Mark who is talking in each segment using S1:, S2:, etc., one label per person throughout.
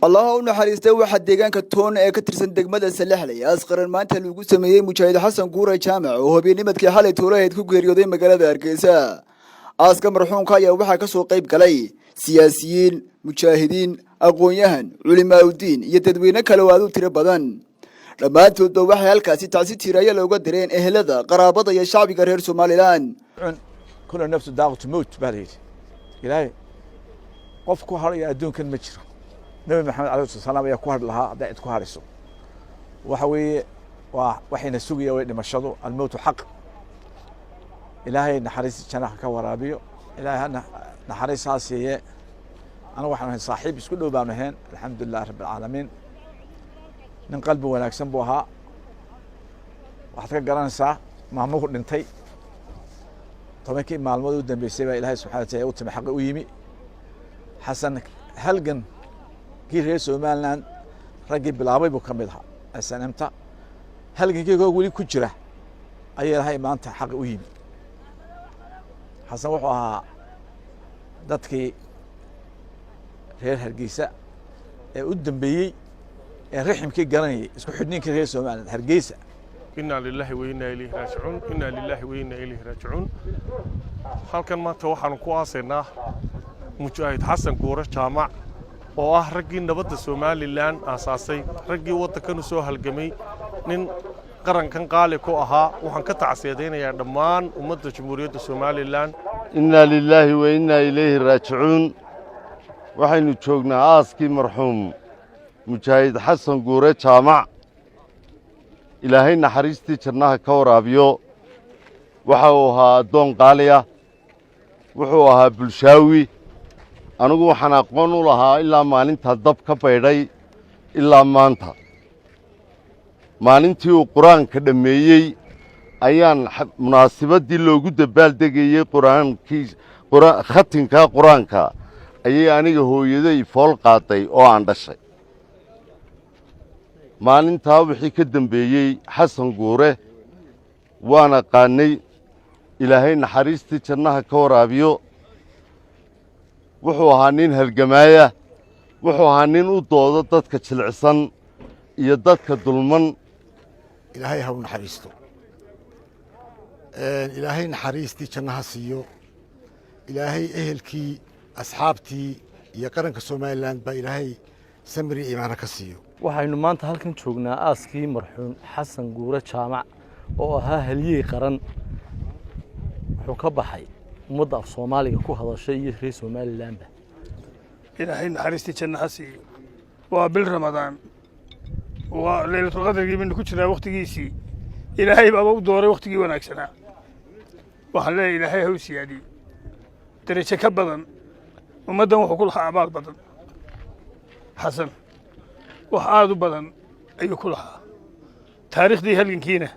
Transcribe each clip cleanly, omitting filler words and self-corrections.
S1: الله naxariistay waxa deegaanka toon ee ka tirsan degmada Salaxley asqaran maanta lagu sameeyay Mujaahid Xasan Guure Jaamac oo habeennimadkii xalay Tuulaheed ku geeriyooday magaalada Hargeysa aaska marxuumka ayaa waxa ka soo qayb galay siyaasiyiin mujaahidiin aqoon-yahan culimaadudiin iyo dadweyne kale oo aad u tiro badan dhamaantood waxay halkaasi tacsi tiraya looga direen ehelada qaraabada iyo shacbiga reer Soomaaliland
S2: كل نفس داغ تموت بالي إلهي قف كهر يا دون كن مجرى نبي محمد عليه الصلاة والسلام يا كهر لها دعت كهر السوق وحوي وحين السوق وين مشهده الموت حق إلهي نحرس شنح كورابيو إلهي نحرس هاسية أنا وحنا صاحب كله بامهن الحمد لله رب العالمين من قلبه ولا كسبوها وحتى قران ساعة مهموك ننتي طبعا كي معلومات ودن بيسيبها إلهي سبحانه وتعالى وتم حق ويمي حسن هلجن كي رئيس ومالنا رجل بالعربي بكملها السنة متى هلجن كي يقولي كجرة أي هاي ما أنت حق ويمي حسن وحها دتكي غير هرجيسة ودن بيجي الرحم كي جراني اسمه حدنين كي رئيس ومالنا هرجيسة
S3: إنا لله وإنا إليه راجعون إنا لله وإنا إليه راجعون halkan maanta waxaan ku aasaynaa Mujaahid Xasan Guure Jaamac oo ah raggii nabadda Soomaaliland aasaasay raggii waddankan u soo halgamay nin qarankan qaali ku ahaa waxaan ka tacsiyadeynaa dhammaan ummadda Jamhuuriyadda Soomaaliland
S4: inna lillahi wa inna ilayhi raaji'uun waxaynu joognaa aaskii marxuum Mujaahid Xasan Guure Jaamac ilaahay naxariistii jannaha ka waraabiyo waxa uu ahaa adoon qaali ah wuxuu ahaa bulshaawi anigu waxaan aqoon u lahaa ilaa maalinta dab ka baydhay ilaa maanta maalintii uu quraanka dhameeyay ayaan munaasabadii loogu dabaaldegayay khatinka quraanka ayay aniga hooyaday fool qaaday oo aan dhashay maalintaa wixii ka dambeeyay Xasan Guure waan aqaanay ilaahay naxariistii jannaha ka waraabiyo wuxuu ahaa nin halgamaaya wuxuu ahaa nin u doodo dadka jilicsan iyo dadka dulman
S5: ilaahay ha u naxariisto ilaahay naxariistii jannaha siiyo ilaahay ehelkii asxaabtii iyo qaranka Soomaaliland ba ilaahay samri iimaan ka siiyo
S6: waxaynu maanta halkan joognaa aaskii marxuum Xasan Guure Jaamac oo ahaa haliyey qaran wuxuu ka baxay ummadda af Soomaaliga ku hadashay iyo reer Soomaaliland
S7: ilaahay naxariistii jannaha siiyo waa bil Ramadaan waa leeylatul qadrigii min ku jiraa waqtigiisii ilaahay baa u dooray waqtigii wanaagsanaa waxaan leeyahay ilaahay ha u siyaadiyo darajo ka badan ummaddan wuxuu ku lahaa abaal badan xasan wax aad u badan ayuu ku lahaa taariikhdii halgankiina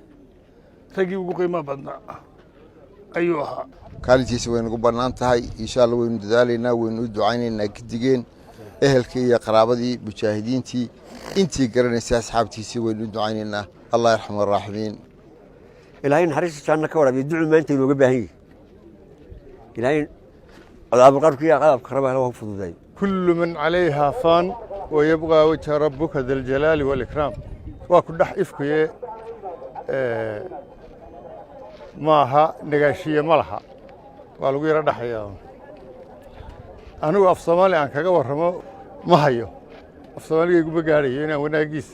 S7: raggii ugu qiimo badnaa ayuu ahaa
S8: kaalintiisa way nagu bannaan tahay insha Allah waynu dadaalaynaa waynu u ducaynaynaa gidigeen ehelkii iyo qaraabadii mujaahidiintii intii garanaysa asxaabtiisii waynu u ducaynaynaa Allah yarxamur raaximiin
S9: ilaahay naxariista janna ka waraabiyo ducu maanta inooga baahan yahay ilaahay cadaab qarqi iyo cadaab karaba loo fududay
S4: kullu man calayha fan ويبقى وجه ربك ذا الجلال والإكرام وكل إفكيه ماها نجاشية ملها والوجي ردحيا أنا أفصمالي عن كذا ورمو ما هيو أفصمالي يجوا بجاري هنا وناقيس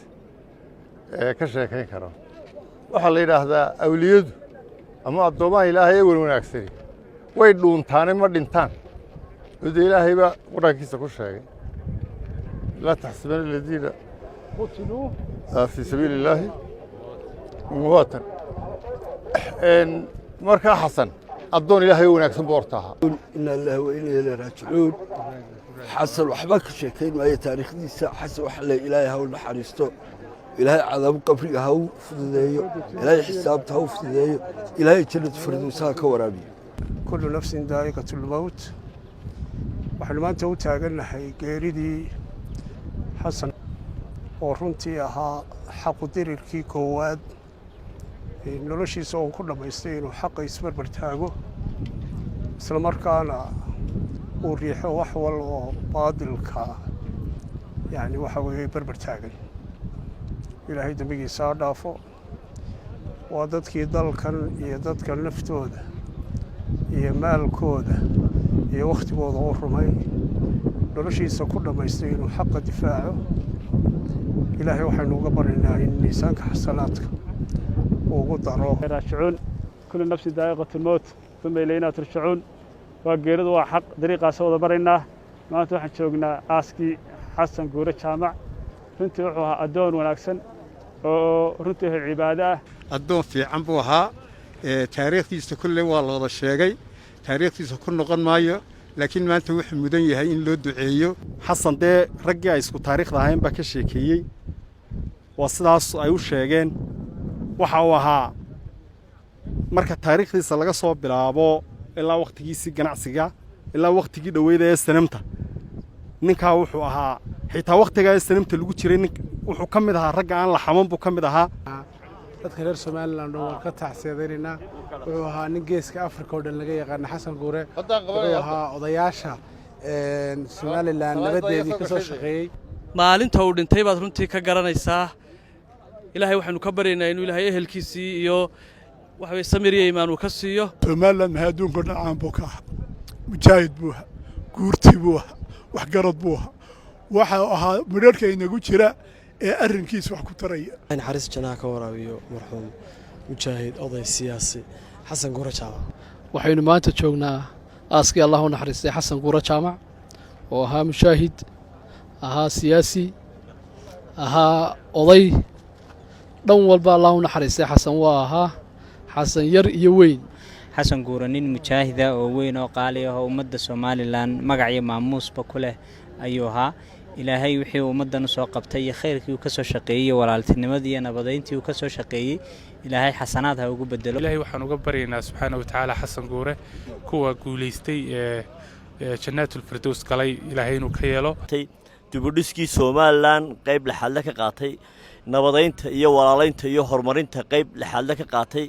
S4: كشة كين كرام وحلينا هذا أوليد أما الضمان إلهي يقولون أكثر ويدون ثاني مرة ثان وذي إلهي بقى وناقيس كل شيء لا تحسبن الذين قتلوا في سبيل الله مواطن ان مركا حسن الدون الهي وناكسن بورتها
S10: ان الله وانا اليه راجعون حسن وحبك شيكين واي تاريخ دي حسن وحله الهي هو نحريستو الهي عذاب قبري هو فديو الهي حسابته هو فديو الهي جنة فردوسها كورابي
S7: كل نفس ذائقة الموت waxaan maanta u taaganahay geeridii حسن ورنتي ها حق دير كي كواد نلاشي سو كنا بيستين وحق يسمر برتاجو سلمر كان وريحه وحول وبادل كا يعني وحوي بربر تاجن إلهي دمجي صادافو وضدك يضل كان يضد كان نفتوده يمال كوده يوقت وضعه رمي noloshiisa ku dhameystay inuu xaq difaaco ilaahay waxaanu uga barinaynaa in miisaanka xasanaadka uu ugu daro raashuun kullu nafsi daa'iqatul maut thumma ilayna turja'un waa geeridu waa xaq dariiqaas wada baraynaa maanta waxaan joognaa aaskii xasan guure jaamac runtii wuxuu ahaa adoon wanaagsan oo runtii cibaado ah
S4: adoon fiican buu ahaa taariikhdiisa kullee waa la wada sheegay taariikhdiisa ku noqon maayo laakiin maanta wuxuu mudan yahay in loo duceeyo
S11: xasan dee raggii ay isku taariikhda ahayn baa ka sheekeeyey waa sidaas ay u sheegeen waxa uu ahaa marka taariikhdiisa laga soo bilaabo ilaa waqtigiisii ganacsiga ilaa waqtigii dhoweyd ee sanamta ninkaa wuxuu ahaa xitaa waqtigaa ee sanamta lagu jiray wuxuu ka mid ahaa ragga aan la xaman buu ka mid ahaa
S12: dadka reer Somaliland oo ka taxseedeynaa wuxuu ahaa nin geeska Afrika oo dhan laga yaqaan xasan guure wuxuu ahaa odayaasha Somaliland nabadeedii ka soo shaqeeyay
S6: maalinta uu dhintay baad runtii ka garanaysaa ilaahay waxaanu ka baryaynaa inuu ilaahay ehelkiisii iyo waxa way samiriye iimaan uu ka siiyo
S13: Somaliland ma adduunka dhan buu ka mujaahid buu guurti buu wax garad buu waxa ahaa midharka inagu jira ee arrinkiisa wax ku taraya
S14: in xaris janaha ka waraabiyo marxuum mujaahid oday siyaasi xasan guure jaamac
S15: waxaynu maanta joognaa aaskii Allah u naxariistay xasan guure jaamac oo ahaa mujaahid ahaa siyaasi ahaa oday dhan walba Allah u naxariistay xasan waa ahaa xasan yar iyo weyn
S16: xasan guure nin mujaahida oo weyn oo qaali ah oo ummadda Somaliland magac iyo maamuusba ku leh ayuu ahaa ilaahay wixii ummadan soo qabtay iyo khayrkii uu ka soo shaqeeyay walaaltinimadii iyo nabadeyntii uu ka soo shaqeeyay ilaahay xasanaad ha ugu bedelo
S17: ilaahay waxaan uga baryaynaa subxaanahu wa ta'aala xasan guure kuwa guuleystay jannatul firdaws galay ilaahay inuu ka yeelo
S18: dibudhiskii Somaliland qayb laxad ka qaatay nabadeynta iyo walaalaynta iyo horumarinta qayb laxad ka qaatay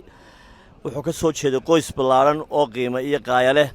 S18: wuxuu ka soo jeeday qoys ballaaran oo qiimo iyo qaaya leh